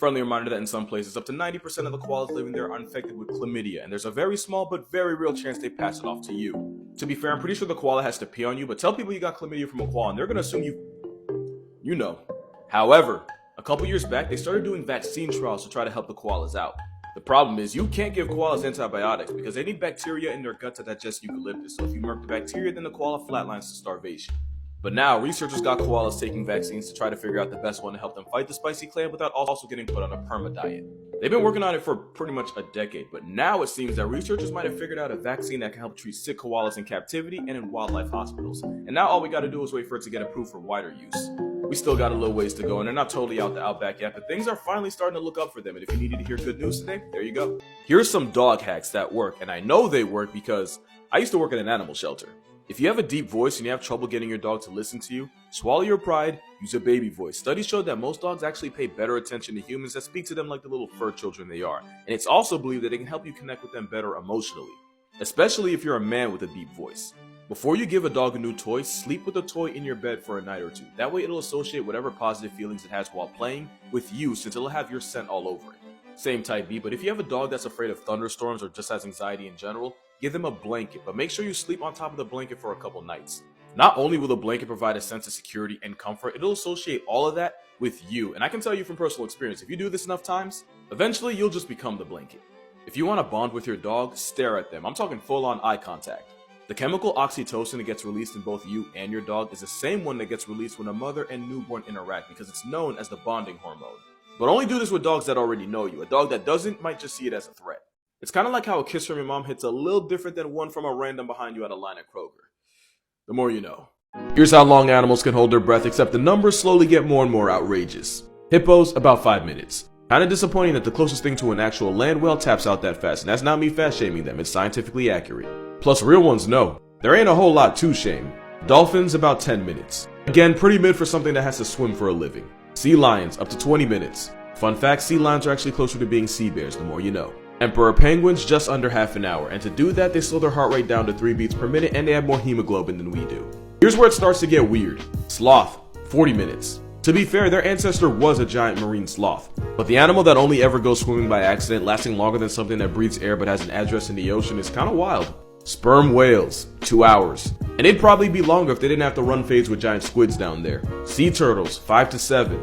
Friendly reminder that in some places, up to 90% of the koalas living there are infected with chlamydia, and there's a very small but very real chance they pass it off to you. To be fair, I'm pretty sure the koala has to pee on you, but tell people you got chlamydia from a koala and they're gonna assume you know. However, a couple years back, they started doing vaccine trials to try to help the koalas out. The problem is you can't give koalas antibiotics because they need bacteria in their gut to digest eucalyptus, so if you murk the bacteria, then the koala flatlines to starvation. But now, researchers got koalas taking vaccines to try to figure out the best one to help them fight the spicy clan without also getting put on a perma diet. They've been working on it for pretty much a decade, but now it seems that researchers might have figured out a vaccine that can help treat sick koalas in captivity and in wildlife hospitals. And now all we gotta do is wait for it to get approved for wider use. We still got a little ways to go, and they're not totally out the outback yet, but things are finally starting to look up for them, and if you needed to hear good news today, there you go. Here's some dog hacks that work, and I know they work because I used to work at an animal shelter. If you have a deep voice and you have trouble getting your dog to listen to you, swallow your pride, use a baby voice. Studies show that most dogs actually pay better attention to humans that speak to them like the little fur children they are, and it's also believed that it can help you connect with them better emotionally, especially if you're a man with a deep voice. Before you give a dog a new toy, sleep with the toy in your bed for a night or two. That way it'll associate whatever positive feelings it has while playing with you, since it'll have your scent all over it. Same type B, but if you have a dog that's afraid of thunderstorms or just has anxiety in general, give them a blanket, but make sure you sleep on top of the blanket for a couple nights. Not only will the blanket provide a sense of security and comfort, it'll associate all of that with you. And I can tell you from personal experience, if you do this enough times, eventually you'll just become the blanket. If you want to bond with your dog, stare at them. I'm talking full-on eye contact. The chemical oxytocin that gets released in both you and your dog is the same one that gets released when a mother and newborn interact because it's known as the bonding hormone. But only do this with dogs that already know you. A dog that doesn't might just see it as a threat. It's kind of like how a kiss from your mom hits a little different than one from a random behind you at a line at Kroger. The more you know. Here's how long animals can hold their breath, except the numbers slowly get more and more outrageous. Hippos, about 5 minutes. Kinda disappointing that the closest thing to an actual land whale taps out that fast, and that's not me fast shaming them, it's scientifically accurate. Plus real ones know. There ain't a whole lot to shame. Dolphins, about 10 minutes. Again, pretty mid for something that has to swim for a living. Sea lions, up to 20 minutes. Fun fact, sea lions are actually closer to being sea bears, the more you know. Emperor penguins, just under half an hour, and to do that, they slow their heart rate down to 3 beats per minute, and they have more hemoglobin than we do. Here's where it starts to get weird. Sloth, 40 minutes. To be fair, their ancestor was a giant marine sloth, but the animal that only ever goes swimming by accident, lasting longer than something that breathes air but has an address in the ocean, is kinda wild. Sperm whales, 2 hours. And it'd probably be longer if they didn't have to run fades with giant squids down there. Sea turtles, 5 to 7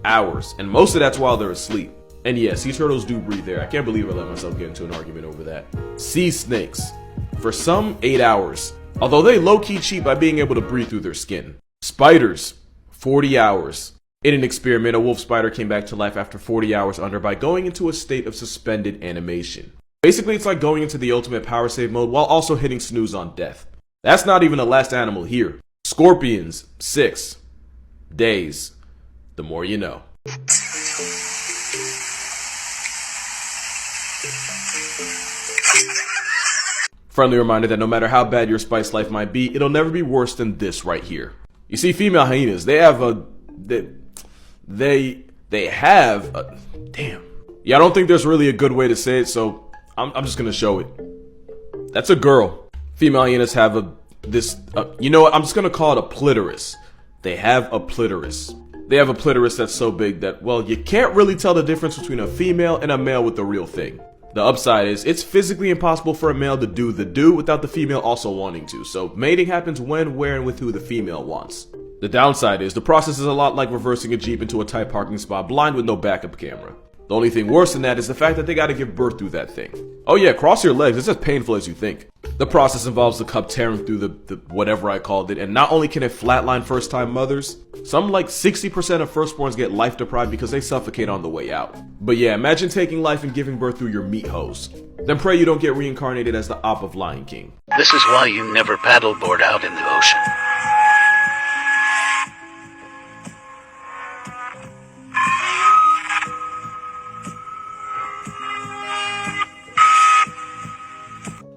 hours, and most of that's while they're asleep. And yeah, sea turtles do breathe air. I can't believe I let myself get into an argument over that. Sea snakes, for some, 8 hours. Although they low-key cheat by being able to breathe through their skin. Spiders, 40 hours. In an experiment, a wolf spider came back to life after 40 hours under by going into a state of suspended animation. Basically, it's like going into the ultimate power save mode while also hitting snooze on death. That's not even the last animal here. Scorpions, 6 days. The more you know. Friendly reminder that no matter how bad your spice life might be, it'll never be worse than this right here. You see, female hyenas, they have a damn. Yeah, I don't think there's really a good way to say it, so I'm just gonna show it. That's a girl. Female hyenas have you know what? I'm just gonna call it a clitoris. They have a clitoris. They have a clitoris that's so big that, well, you can't really tell the difference between a female and a male with the real thing. The upside is, it's physically impossible for a male to do the do without the female also wanting to, so mating happens when, where, and with who the female wants. The downside is, the process is a lot like reversing a Jeep into a tight parking spot blind with no backup camera. The only thing worse than that is the fact that they gotta give birth through that thing. Oh yeah, cross your legs, it's as painful as you think. The process involves the cup tearing through the whatever I called it, and not only can it flatline first-time mothers, some like 60% of firstborns get life deprived because they suffocate on the way out. But yeah, imagine taking life and giving birth through your meat hose. Then pray you don't get reincarnated as the op of Lion King. This is why you never paddleboard out in the ocean.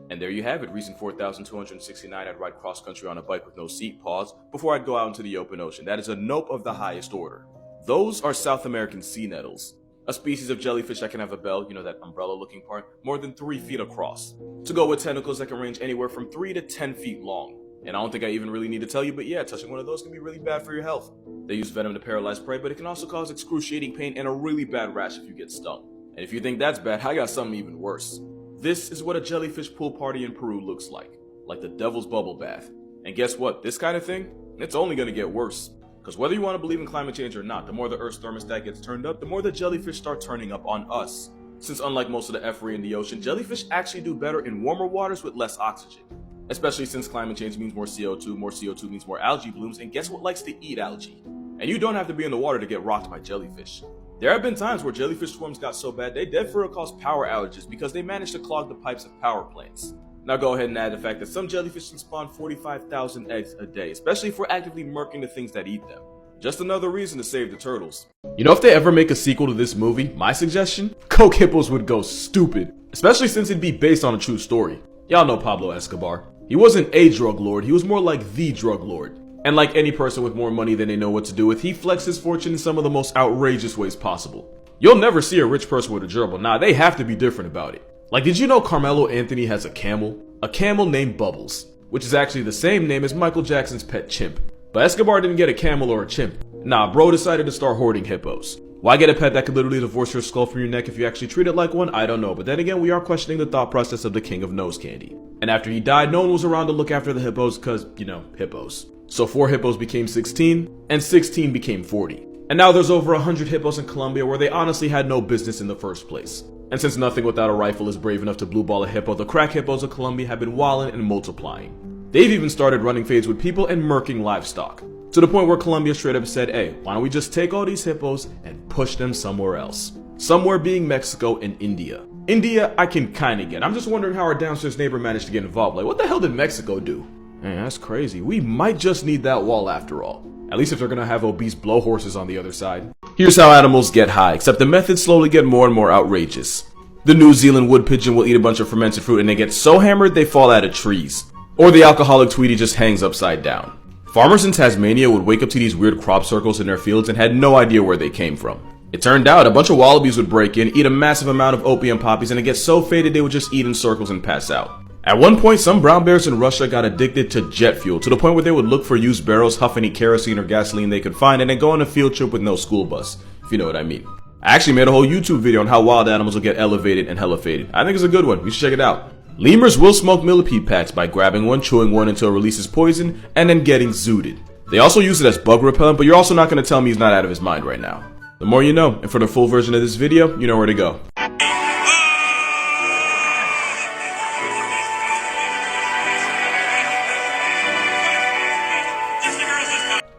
And there you have it, reason 4,269, I'd ride cross country on a bike with no seat, pause, before I'd go out into the open ocean. That is a nope of the highest order. Those are South American sea nettles, a species of jellyfish that can have a bell, you know, that umbrella looking part, more than 3 feet across, to go with tentacles that can range anywhere from 3 to 10 feet long. And I don't think I even really need to tell you, but yeah, touching one of those can be really bad for your health. They use venom to paralyze prey, but it can also cause excruciating pain and a really bad rash if you get stung. And if you think that's bad, I got something even worse. This is what a jellyfish pool party in Peru looks like the devil's bubble bath. And guess what? This kind of thing, it's only gonna get worse. Because whether you want to believe in climate change or not, the more the Earth's thermostat gets turned up, the more the jellyfish start turning up on us. Since unlike most of the effery in the ocean, jellyfish actually do better in warmer waters with less oxygen. Especially since climate change means more CO2 means more algae blooms, and guess what likes to eat algae? And you don't have to be in the water to get rocked by jellyfish. There have been times where jellyfish swarms got so bad they dead for real caused power outages because they managed to clog the pipes of power plants. Now go ahead and add the fact that some jellyfish can spawn 45,000 eggs a day, especially if we're actively murking the things that eat them. Just another reason to save the turtles. You know, if they ever make a sequel to this movie, my suggestion? Coke hippos would go stupid. Especially since it'd be based on a true story. Y'all know Pablo Escobar. He wasn't a drug lord, he was more like the drug lord. And like any person with more money than they know what to do with, he flexed his fortune in some of the most outrageous ways possible. You'll never see a rich person with a gerbil. Nah, they have to be different about it. Like, did you know Carmelo Anthony has a camel? A camel named Bubbles, which is actually the same name as Michael Jackson's pet chimp. But Escobar didn't get a camel or a chimp. Nah, bro decided to start hoarding hippos. Why get a pet that could literally divorce your skull from your neck if you actually treat it like one? I don't know, but then again, we are questioning the thought process of the king of nose candy. And after he died, no one was around to look after the hippos because, you know, hippos. So 4 hippos became 16, and 16 became 40. And now there's over 100 hippos in Colombia where they honestly had no business in the first place. And since nothing without a rifle is brave enough to blue ball a hippo, the crack hippos of Colombia have been wilding and multiplying. They've even started running fades with people and murking livestock. To the point where Colombia straight up said, hey, why don't we just take all these hippos and push them somewhere else? Somewhere being Mexico and India. India, I can kinda get. I'm just wondering how our downstairs neighbor managed to get involved. Like, what the hell did Mexico do? Man, that's crazy. We might just need that wall after all. At least if they're gonna have obese blow horses on the other side. Here's how animals get high, except the methods slowly get more and more outrageous. The New Zealand wood pigeon will eat a bunch of fermented fruit and they get so hammered they fall out of trees. Or the alcoholic Tweety just hangs upside down. Farmers in Tasmania would wake up to these weird crop circles in their fields and had no idea where they came from. It turned out a bunch of wallabies would break in, eat a massive amount of opium poppies, and it gets so faded they would just eat in circles and pass out. At one point, some brown bears in Russia got addicted to jet fuel to the point where they would look for used barrels, huff any kerosene or gasoline they could find, and then go on a field trip with no school bus, if you know what I mean. I actually made a whole YouTube video on how wild animals will get elevated and hella faded. I think it's a good one. You should check it out. Lemurs will smoke millipede packs by grabbing one, chewing one until it releases poison, and then getting zooted. They also use it as bug repellent, but you're also not going to tell me he's not out of his mind right now. The more you know, and for the full version of this video, you know where to go.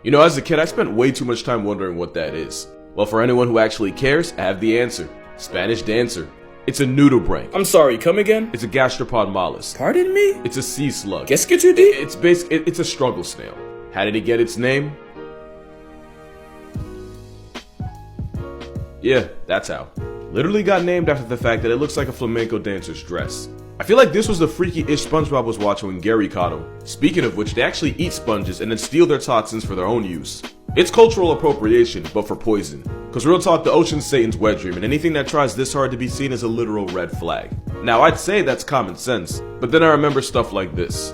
You know, as a kid, I spent way too much time wondering what that is. Well, for anyone who actually cares, I have the answer. Spanish dancer. It's a noodle brain. I'm sorry, come again? It's a gastropod mollusk. Pardon me? It's a sea slug. Qu'est-ce que tu dis? It's a struggle snail. How did it get its name? Yeah, that's how. Literally got named after the fact that it looks like a flamenco dancer's dress. I feel like this was the freaky-ish SpongeBob was watching when Gary caught him. Speaking of which, they actually eat sponges and then steal their toxins for their own use. It's cultural appropriation, but for poison. Cause real talk, the ocean's Satan's wet dream, and anything that tries this hard to be seen is a literal red flag. Now, I'd say that's common sense, but then I remember stuff like this.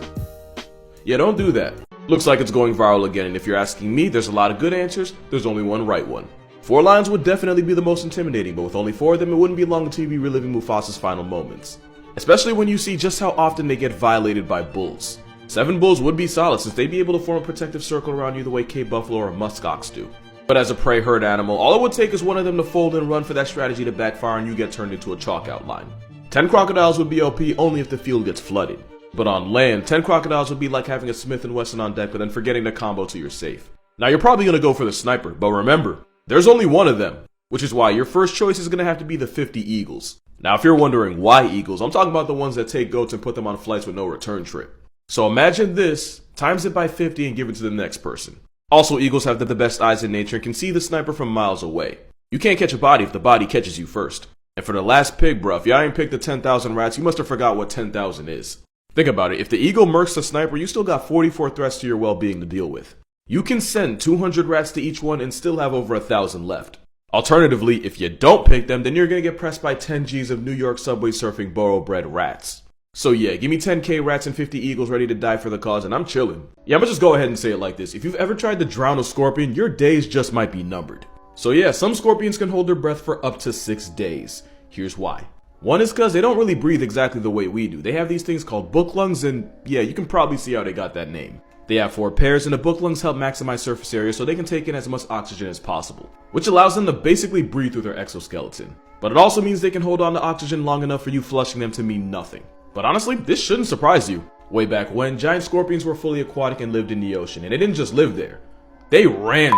Yeah, don't do that. Looks like it's going viral again, and if you're asking me, there's a lot of good answers, there's only one right one. 4 lions would definitely be the most intimidating, but with only 4 of them, it wouldn't be long until you'd be reliving Mufasa's final moments. Especially when you see just how often they get violated by bulls. 7 bulls would be solid since they'd be able to form a protective circle around you the way Cape buffalo or a musk ox do. But as a prey herd animal, all it would take is one of them to fold and run for that strategy to backfire and you get turned into a chalk outline. 10 crocodiles would be OP only if the field gets flooded. But on land, 10 crocodiles would be like having a Smith & Wesson on deck but then forgetting to combo to your safe. Now you're probably going to go for the sniper, but remember, there's only one of them, which is why your first choice is going to have to be the 50 eagles. Now if you're wondering why eagles, I'm talking about the ones that take goats and put them on flights with no return trip. So imagine this, times it by 50 and give it to the next person. Also, eagles have the best eyes in nature and can see the sniper from miles away. You can't catch a body if the body catches you first. And for the last pig, bruh, if y'all ain't picked the 10,000 rats, you must have forgot what 10,000 is. Think about it, if the eagle murks the sniper, you still got 44 threats to your well-being to deal with. You can send 200 rats to each one and still have over 1,000 left. Alternatively, if you don't pick them, then you're gonna get pressed by 10 G's of New York subway surfing borough-bred rats. So yeah, give me 10k rats and 50 eagles ready to die for the cause and I'm chilling. Yeah, I'ma just go ahead and say it like this. If you've ever tried to drown a scorpion, your days just might be numbered. So yeah, some scorpions can hold their breath for up to 6 days. Here's why. One is because they don't really breathe exactly the way we do. They have these things called book lungs and yeah, you can probably see how they got that name. They have 4 pairs and the book lungs help maximize surface area so they can take in as much oxygen as possible, which allows them to basically breathe through their exoskeleton. But it also means they can hold on to oxygen long enough for you flushing them to mean nothing. But honestly, this shouldn't surprise you. Way back when, giant scorpions were fully aquatic and lived in the ocean, and they didn't just live there. They ran.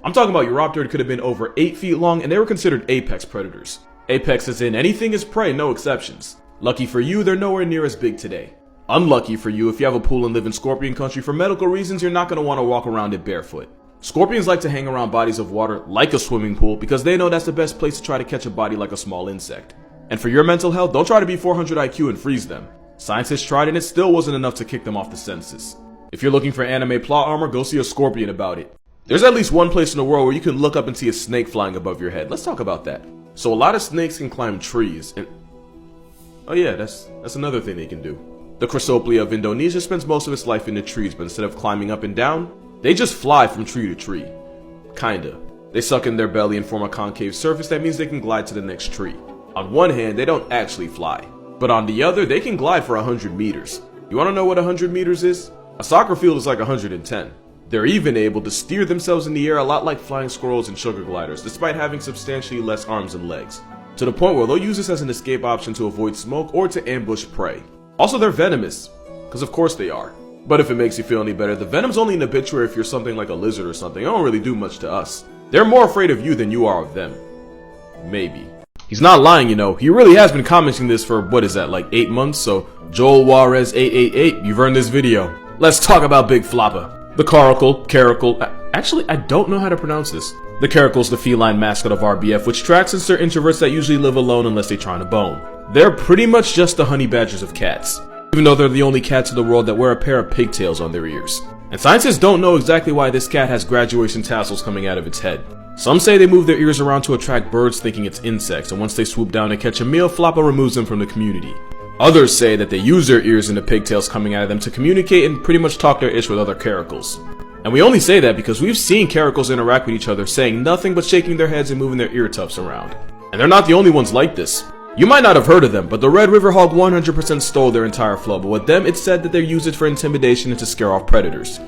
I'm talking about Europtera could have been over 8 feet long and they were considered apex predators. Apex is in anything is prey, no exceptions. Lucky for you, they're nowhere near as big today. Unlucky for you, if you have a pool and live in scorpion country for medical reasons, you're not going to want to walk around it barefoot. Scorpions like to hang around bodies of water like a swimming pool because they know that's the best place to try to catch a body like a small insect. And for your mental health, don't try to be 400 IQ and freeze them. Scientists tried and it still wasn't enough to kick them off the census. If you're looking for anime plot armor, go see a scorpion about it. There's at least one place in the world where you can look up and see a snake flying above your head. Let's talk about that. So a lot of snakes can climb trees and... oh yeah, that's another thing they can do. The Chrysoplia of Indonesia spends most of its life in the trees, but instead of climbing up and down, they just fly from tree to tree. Kinda. They suck in their belly and form a concave surface that means they can glide to the next tree. On one hand, they don't actually fly, but on the other, they can glide for 100 meters. You wanna know what 100 meters is? A soccer field is like 110. They're even able to steer themselves in the air a lot like flying squirrels and sugar gliders, despite having substantially less arms and legs. To the point where they'll use this as an escape option to avoid smoke or to ambush prey. Also, they're venomous, because of course they are. But if it makes you feel any better, the venom's only an obituary if you're something like a lizard or something. They don't really do much to us. They're more afraid of you than you are of them. Maybe. He's not lying, you know. He really has been commenting this for, what is that, like 8 months? So, Joel Juarez 888, you've earned this video. Let's talk about Big Floppa. The caracal, actually, I don't know how to pronounce this. The caracal's the feline mascot of RBF, which tracks and stirs introverts that usually live alone unless they try to bone. They're pretty much just the honey badgers of cats, even though they're the only cats in the world that wear a pair of pigtails on their ears. And scientists don't know exactly why this cat has graduation tassels coming out of its head. Some say they move their ears around to attract birds thinking it's insects, and once they swoop down to catch a meal, Floppa removes them from the community. Others say that they use their ears and the pigtails coming out of them to communicate and pretty much talk their ish with other caracals. And we only say that because we've seen caracals interact with each other saying nothing but shaking their heads and moving their ear tufts around. And they're not the only ones like this. You might not have heard of them, but the Red River Hog 100% stole their entire flow, but with them it's said that they use it for intimidation and to scare off predators.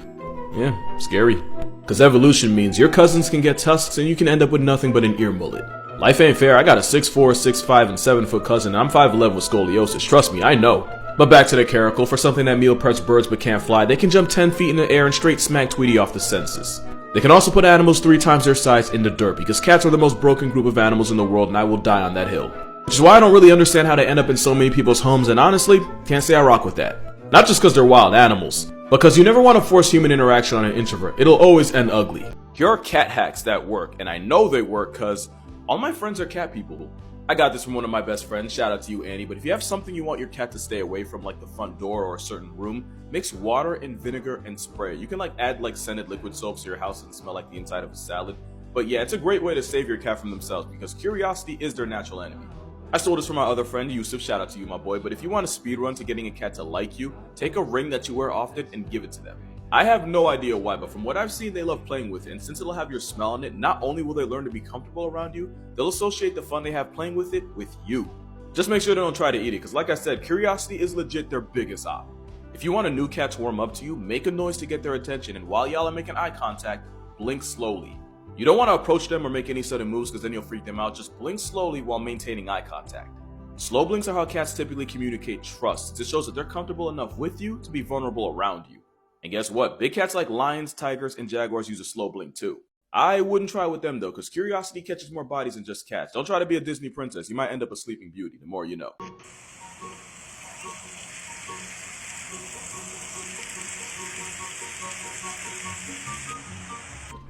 Yeah, scary. Cause evolution means your cousins can get tusks and you can end up with nothing but an ear mullet. Life ain't fair. I got a 6'4", 6'5", and 7-foot cousin and I'm 5'11" with scoliosis, trust me, I know. But back to the caracal, for something that meal preps birds but can't fly, they can jump 10 feet in the air and straight smack Tweety off the census. They can also put animals 3 times their size in the dirt, because cats are the most broken group of animals in the world and I will die on that hill. Which is why I don't really understand how they end up in so many people's homes, and honestly, can't say I rock with that. Not just because they're wild animals, but because you never want to force human interaction on an introvert. It'll always end ugly. Here are cat hacks that work, and I know they work because all my friends are cat people. I got this from one of my best friends, shout out to you Annie, but if you have something you want your cat to stay away from, like the front door or a certain room, mix water and vinegar and spray. You can add scented liquid soap so your house doesn't smell like the inside of a salad. But yeah, it's a great way to save your cat from themselves because curiosity is their natural enemy. I stole this from my other friend Yusuf, shout out to you my boy, but if you want a speed run to getting a cat to like you, take a ring that you wear often and give it to them. I have no idea why, but from what I've seen, they love playing with it, and since it'll have your smell on it, not only will they learn to be comfortable around you, they'll associate the fun they have playing with it with you. Just make sure they don't try to eat it, because like I said, curiosity is legit their biggest op. If you want a new cat to warm up to you, make a noise to get their attention, and while y'all are making eye contact, blink slowly. You don't want to approach them or make any sudden moves because then you'll freak them out, just blink slowly while maintaining eye contact. Slow blinks are how cats typically communicate trust. It shows that they're comfortable enough with you to be vulnerable around you. And guess what? Big cats like lions, tigers, and jaguars use a slow blink too. I wouldn't try with them though, because curiosity catches more bodies than just cats. Don't try to be a Disney princess. You might end up a sleeping beauty, the more you know.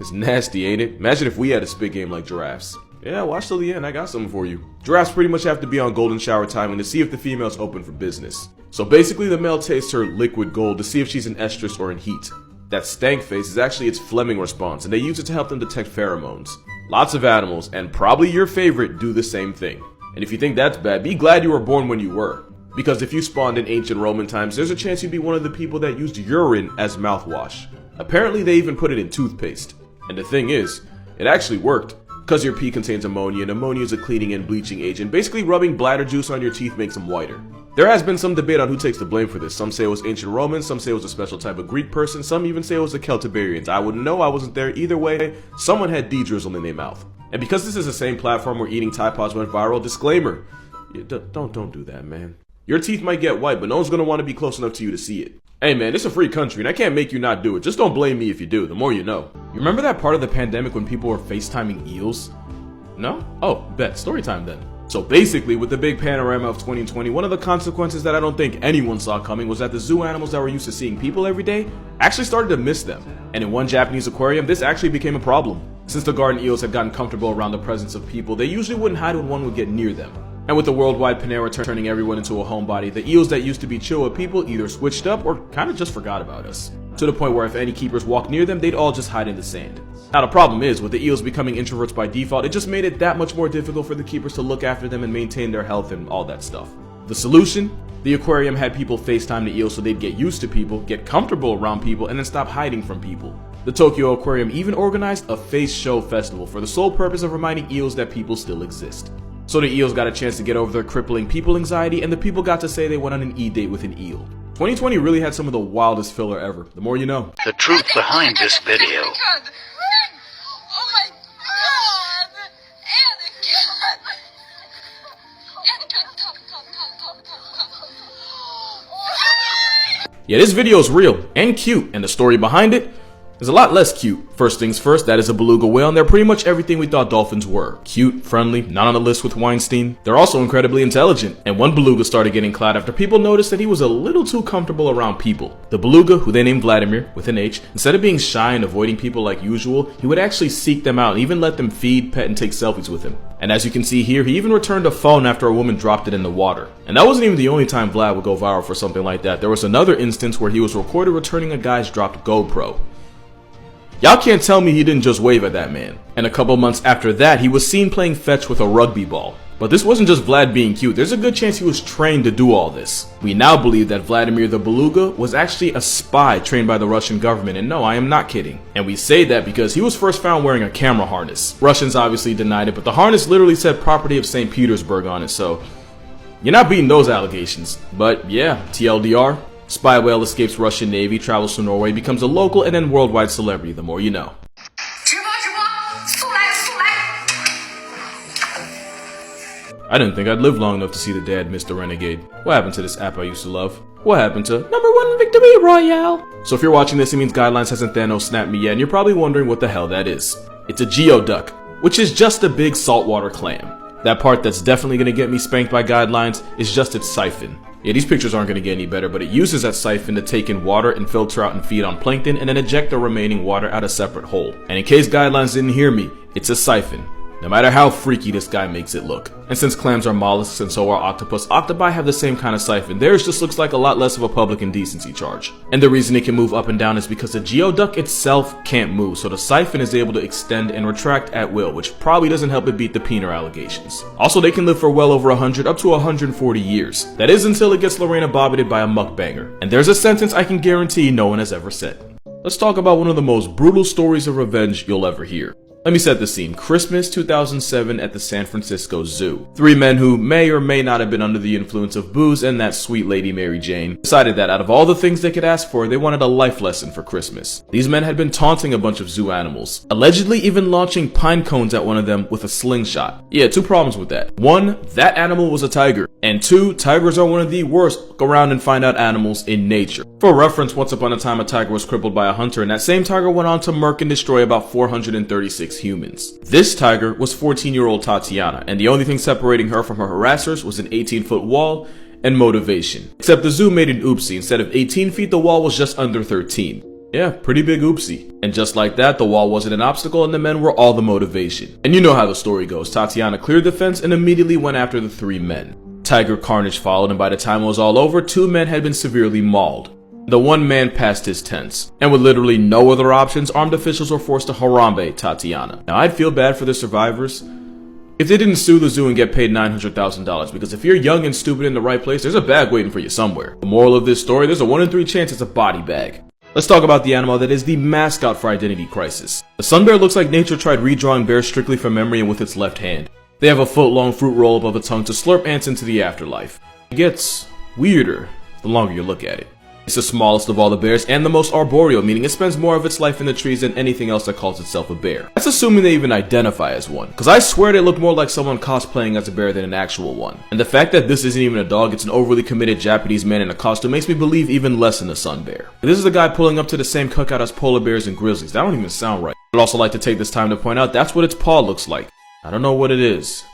It's nasty, ain't it? Imagine if we had a spit game like giraffes. Yeah, watch till the end, I got something for you. Giraffes pretty much have to be on golden shower timing to see if the female's open for business. So basically the male tastes her liquid gold to see if she's in estrus or in heat. That stank face is actually its Fleming response, and they use it to help them detect pheromones. Lots of animals, and probably your favorite, do the same thing. And if you think that's bad, be glad you were born when you were. Because if you spawned in ancient Roman times, there's a chance you'd be one of the people that used urine as mouthwash. Apparently they even put it in toothpaste. And the thing is, it actually worked. Because your pee contains ammonia, and ammonia is a cleaning and bleaching agent. Basically, rubbing bladder juice on your teeth makes them whiter. There has been some debate on who takes the blame for this. Some say it was ancient Romans, some say it was a special type of Greek person, some even say it was the Celtiberians. I wouldn't know, I wasn't there. Either way, someone had D-drizzle in their mouth. And because this is the same platform where eating Tide Pods went viral, disclaimer, don't do that, man. Your teeth might get white, but no one's gonna want to be close enough to you to see it. Hey man, it's a free country and I can't make you not do it. Just don't blame me if you do, the more you know. You remember that part of the pandemic when people were FaceTiming eels? No? Oh, bet. Story time then. So basically, with the big panorama of 2020, one of the consequences that I don't think anyone saw coming was that the zoo animals that were used to seeing people every day actually started to miss them. And in one Japanese aquarium, this actually became a problem. Since the garden eels had gotten comfortable around the presence of people, they usually wouldn't hide when one would get near them. And with the worldwide Panera turning everyone into a homebody, the eels that used to be chill with people either switched up or kind of just forgot about us. To the point where if any keepers walked near them, they'd all just hide in the sand. Now the problem is, with the eels becoming introverts by default, it just made it that much more difficult for the keepers to look after them and maintain their health and all that stuff. The solution? The aquarium had people FaceTime the eels so they'd get used to people, get comfortable around people, and then stop hiding from people. The Tokyo Aquarium even organized a face show festival for the sole purpose of reminding eels that people still exist. So the eels got a chance to get over their crippling people anxiety, and the people got to say they went on an e-date with an eel. 2020 really had some of the wildest filler ever, the more you know. The truth behind this video. Oh my god! Anakin! Yeah, this video is real and cute, and the story behind it is a lot less cute. First things first, that is a beluga whale, and they're pretty much everything we thought dolphins were. Cute, friendly, not on the list with Weinstein. They're also incredibly intelligent, and one beluga started getting clout after people noticed that he was a little too comfortable around people. The beluga, who they named Vladimir, with an H, instead of being shy and avoiding people like usual, he would actually seek them out and even let them feed, pet, and take selfies with him. And as you can see here, he even returned a phone after a woman dropped it in the water. And that wasn't even the only time Vlad would go viral for something like that. There was another instance where he was recorded returning a guy's dropped GoPro. Y'all can't tell me he didn't just wave at that man. And a couple months after that, he was seen playing fetch with a rugby ball. But this wasn't just Vlad being cute, there's a good chance he was trained to do all this. We now believe that Vladimir the Beluga was actually a spy trained by the Russian government, and no, I am not kidding. And we say that because he was first found wearing a camera harness. Russians obviously denied it, but the harness literally said property of St. Petersburg on it, so you're not beating those allegations. But yeah, TLDR. Spy whale escapes Russian Navy, travels to Norway, becomes a local and then worldwide celebrity, the more you know. I didn't think I'd live long enough to see the dad Mr. Renegade. What happened to this app I used to love? What happened to #1 Victory Royale? So if you're watching this, it means Guidelines hasn't Thanos snapped me yet, and you're probably wondering what the hell that is. It's a geoduck, which is just a big saltwater clam. That part that's definitely going to get me spanked by Guidelines is just its siphon. Yeah, these pictures aren't going to get any better, but it uses that siphon to take in water and filter out and feed on plankton and then eject the remaining water out a separate hole. And in case Guidelines didn't hear me, it's a siphon. No matter how freaky this guy makes it look. And since clams are mollusks and so are octopus, octopi have the same kind of siphon. Theirs just looks like a lot less of a public indecency charge. And the reason it can move up and down is because the geoduck itself can't move, so the siphon is able to extend and retract at will, which probably doesn't help it beat the peener allegations. Also, they can live for well over 100 up to 140 years. That is until it gets Lorena bobbited by a mukbanger. And there's a sentence I can guarantee no one has ever said. Let's talk about one of the most brutal stories of revenge you'll ever hear. Let me set the scene. Christmas 2007 at the San Francisco Zoo. Three men who may or may not have been under the influence of booze and that sweet lady Mary Jane decided that out of all the things they could ask for, they wanted a life lesson for Christmas. These men had been taunting a bunch of zoo animals, allegedly even launching pine cones at one of them with a slingshot. Yeah, two problems with that. One, that animal was a tiger. And two, tigers are one of the worst go around and find out animals in nature. For reference, once upon a time a tiger was crippled by a hunter, and that same tiger went on to murk and destroy about 436 humans. This tiger was 14-year-old Tatiana, and the only thing separating her from her harassers was an 18-foot wall and motivation. Except the zoo made an oopsie. Instead of 18 feet, the wall was just under 13. Yeah, pretty big oopsie. And just like that, the wall wasn't an obstacle and the men were all the motivation. And you know how the story goes. Tatiana cleared the fence and immediately went after the three men. Tiger carnage followed, and by the time it was all over, two men had been severely mauled. The one man passed his tense, and with literally no other options, armed officials were forced to harambe Tatiana. Now, I'd feel bad for the survivors, if they didn't sue the zoo and get paid $900,000, because if you're young and stupid in the right place, there's a bag waiting for you somewhere. The moral of this story, there's a 1 in 3 chance it's a body bag. Let's talk about the animal that is the mascot for Identity Crisis. The sun bear looks like nature tried redrawing bears strictly from memory and with its left hand. They have a foot-long fruit roll above a tongue to slurp ants into the afterlife. It gets weirder the longer you look at it. It's the smallest of all the bears and the most arboreal, meaning it spends more of its life in the trees than anything else that calls itself a bear. That's assuming they even identify as one, because I swear they look more like someone cosplaying as a bear than an actual one. And the fact that this isn't even a dog, it's an overly committed Japanese man in a costume makes me believe even less in the sun bear. And this is the guy pulling up to the same cookout as polar bears and grizzlies. That don't even sound right. I'd also like to take this time to point out that's what its paw looks like. I don't know what it is,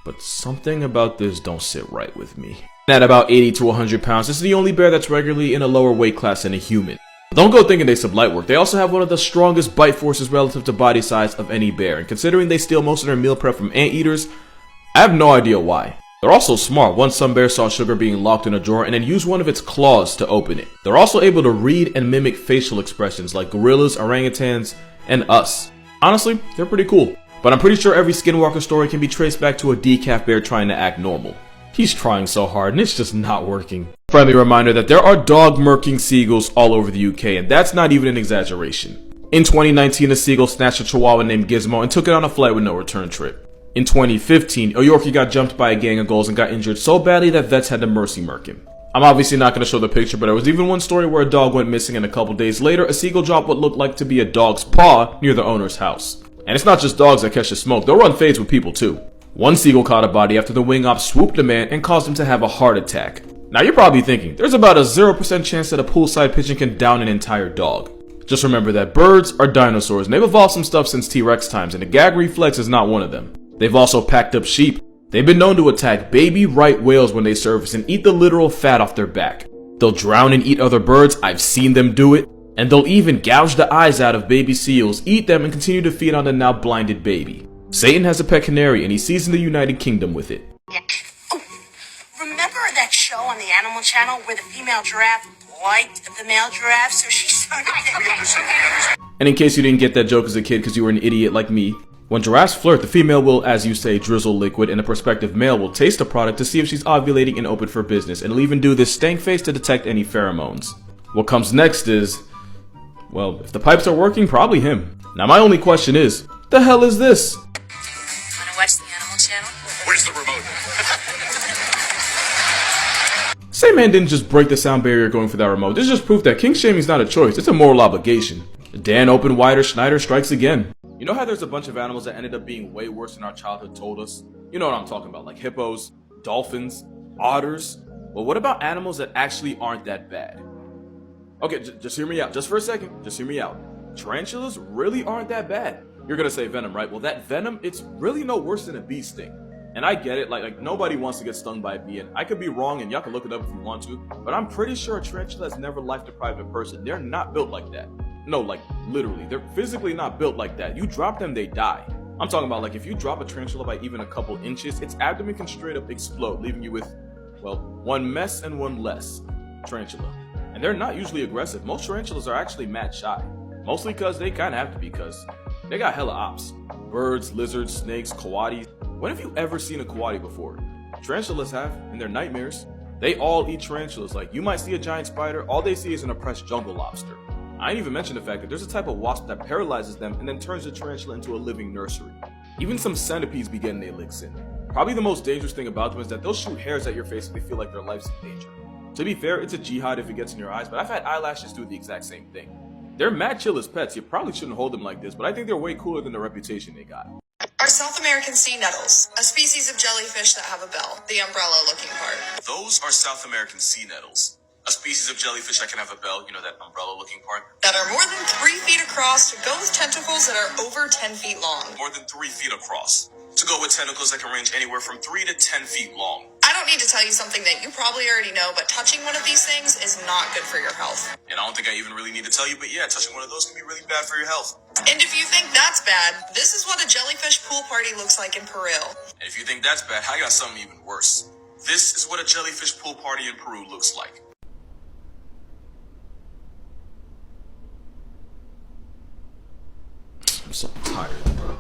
but something about this don't sit right with me. At about 80 to 100 pounds, this is the only bear that's regularly in a lower weight class than a human. Don't go thinking they some light work. They also have one of the strongest bite forces relative to body size of any bear, and considering they steal most of their meal prep from anteaters, I have no idea why. They're also smart. One sun bear saw sugar being locked in a drawer and then used one of its claws to open it. They're also able to read and mimic facial expressions like gorillas, orangutans, and us. Honestly, they're pretty cool. But I'm pretty sure every skinwalker story can be traced back to a decaf bear trying to act normal. He's trying so hard and it's just not working. Friendly reminder that there are dog murking seagulls all over the UK, and that's not even an exaggeration. In 2019, a seagull snatched a chihuahua named Gizmo and took it on a flight with no return trip. In 2015, a Yorkie got jumped by a gang of gulls and got injured so badly that vets had to mercy murk him. I'm obviously not going to show the picture, but there was even one story where a dog went missing and a couple days later, a seagull dropped what looked like to be a dog's paw near the owner's house. And it's not just dogs that catch the smoke, they'll run fades with people too. One seagull caught a body after the wing op swooped a man and caused him to have a heart attack. Now you're probably thinking, there's about a 0% chance that a poolside pigeon can down an entire dog. Just remember that birds are dinosaurs and they've evolved some stuff since T-Rex times, and the gag reflex is not one of them. They've also packed up sheep. They've been known to attack baby right whales when they surface and eat the literal fat off their back. They'll drown and eat other birds, I've seen them do it, and they'll even gouge the eyes out of baby seals, eat them, and continue to feed on the now blinded baby. Satan has a pet canary and he seasoned the United Kingdom with it. Oh, remember that show on the Animal Channel where the female giraffe liked the male giraffe, so she started it? And in case you didn't get that joke as a kid because you were an idiot like me, when giraffes flirt, the female will, as you say, drizzle liquid, and the prospective male will taste the product to see if she's ovulating and open for business, and it'll even do this stank face to detect any pheromones. What comes next is, well, if the pipes are working, probably him. Now my only question is, what the hell is this? Wanna watch the Animal Channel? Where's the remote? Same man didn't just break the sound barrier going for that remote. This is just proof that king shaming is not a choice, it's a moral obligation. Dan opened wider, Schneider strikes again. You know how there's a bunch of animals that ended up being way worse than our childhood told us? You know what I'm talking about, like hippos, dolphins, otters. Well, what about animals that actually aren't that bad? Okay, just hear me out, just for a second, just hear me out. Tarantulas really aren't that bad. You're gonna say venom, right? Well, that venom, it's really no worse than a bee sting. And I get it, like nobody wants to get stung by a bee, and I could be wrong, and y'all can look it up if you want to, but I'm pretty sure a tarantula has never life-deprived a person. They're not built like that. No, like, literally, they're physically not built like that. You drop them, they die. I'm talking about, like, if you drop a tarantula by even a couple inches, its abdomen can straight up explode, leaving you with, well, one mess and one less tarantula. And they're not usually aggressive. Most tarantulas are actually mad shy. Mostly because they kind of have to be, because they got hella ops. Birds, lizards, snakes, coatis. When have you ever seen a coati before? Tarantulas have, in their nightmares. They all eat tarantulas. Like, you might see a giant spider, all they see is an oppressed jungle lobster. I ain't even mentioned the fact that there's a type of wasp that paralyzes them and then turns the tarantula into a living nursery. Even some centipedes be getting their licks in. Probably the most dangerous thing about them is that they'll shoot hairs at your face if they feel like their life's in danger. To be fair, it's a jihad if it gets in your eyes, but I've had eyelashes do the exact same thing. They're mad chill as pets. You probably shouldn't hold them like this, but I think they're way cooler than the reputation they got. Are South American sea nettles, a species of jellyfish that have a bell, the umbrella-looking part. Those are South American sea nettles. A species of jellyfish that can have a bell, you know, that umbrella-looking part. That are more than 3 feet across to go with tentacles that are over 10 feet long. More than 3 feet across. To go with tentacles that can range anywhere from 3 to 10 feet long. I don't need to tell you something that you probably already know, but touching one of these things is not good for your health. And I don't think I even really need to tell you, but yeah, touching one of those can be really bad for your health. And if you think that's bad, this is what a jellyfish pool party looks like in Peru. And if you think that's bad, I got something even worse. This is what a jellyfish pool party in Peru looks like. I'm so tired, bro.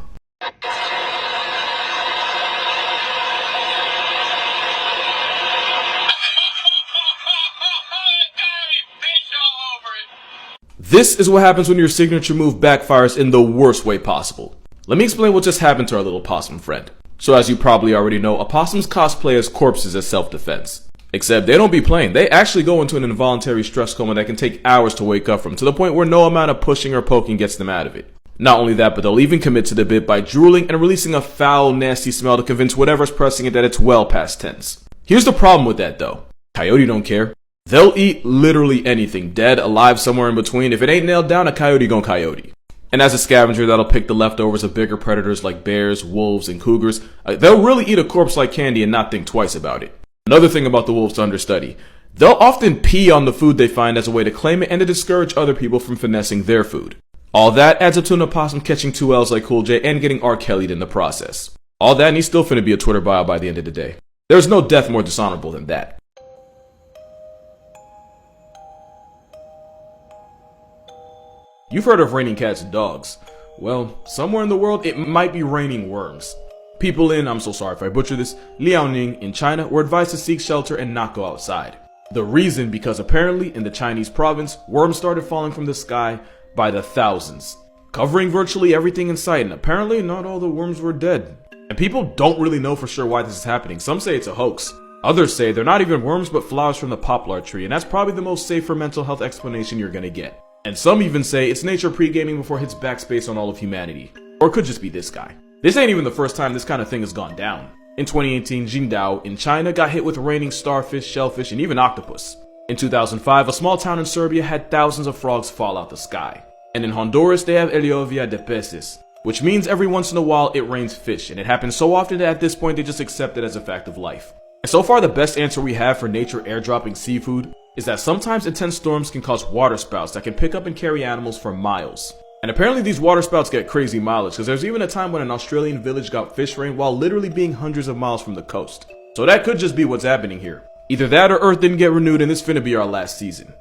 This is what happens when your signature move backfires in the worst way possible. Let me explain what just happened to our little possum friend. So as you probably already know, opossums cosplay as corpses as self-defense. Except they don't be playing, they actually go into an involuntary stress coma that can take hours to wake up from, to the point where no amount of pushing or poking gets them out of it. Not only that, but they'll even commit to the bit by drooling and releasing a foul, nasty smell to convince whatever's pressing it that it's well past tense. Here's the problem with that though. Coyote don't care. They'll eat literally anything, dead, alive, somewhere in between. If it ain't nailed down, a coyote gon' coyote. And as a scavenger that'll pick the leftovers of bigger predators like bears, wolves, and cougars, they'll really eat a corpse like candy and not think twice about it. Another thing about the wolves to understudy, they'll often pee on the food they find as a way to claim it and to discourage other people from finessing their food. All that adds up to an opossum catching 2 L's like Cool J and getting R. Kelly'd in the process. All that and he's still finna be a Twitter bio by the end of the day. There's no death more dishonorable than that. You've heard of raining cats and dogs. Well, somewhere in the world it might be raining worms. People in, I'm so sorry if I butcher this, Liaoning in China were advised to seek shelter and not go outside. The reason, because apparently in the Chinese province, worms started falling from the sky by the thousands, covering virtually everything in sight, and apparently not all the worms were dead. And people don't really know for sure why this is happening. Some say it's a hoax. Others say they're not even worms but flowers from the poplar tree, and that's probably the most safe for mental health explanation you're gonna get. And some even say it's nature pre-gaming before it hits backspace on all of humanity. Or it could just be this guy. This ain't even the first time this kind of thing has gone down. In 2018, Jingdao in China got hit with raining starfish, shellfish, and even octopus. In 2005, a small town in Serbia had thousands of frogs fall out the sky. And in Honduras, they have Lluvia de peces, which means every once in a while it rains fish, and it happens so often that at this point they just accept it as a fact of life. And so far the best answer we have for nature airdropping seafood is that sometimes intense storms can cause water spouts that can pick up and carry animals for miles. And apparently these water spouts get crazy mileage, because there's even a time when an Australian village got fish rain while literally being hundreds of miles from the coast. So that could just be what's happening here. Either that or Earth didn't get renewed and this finna be our last season.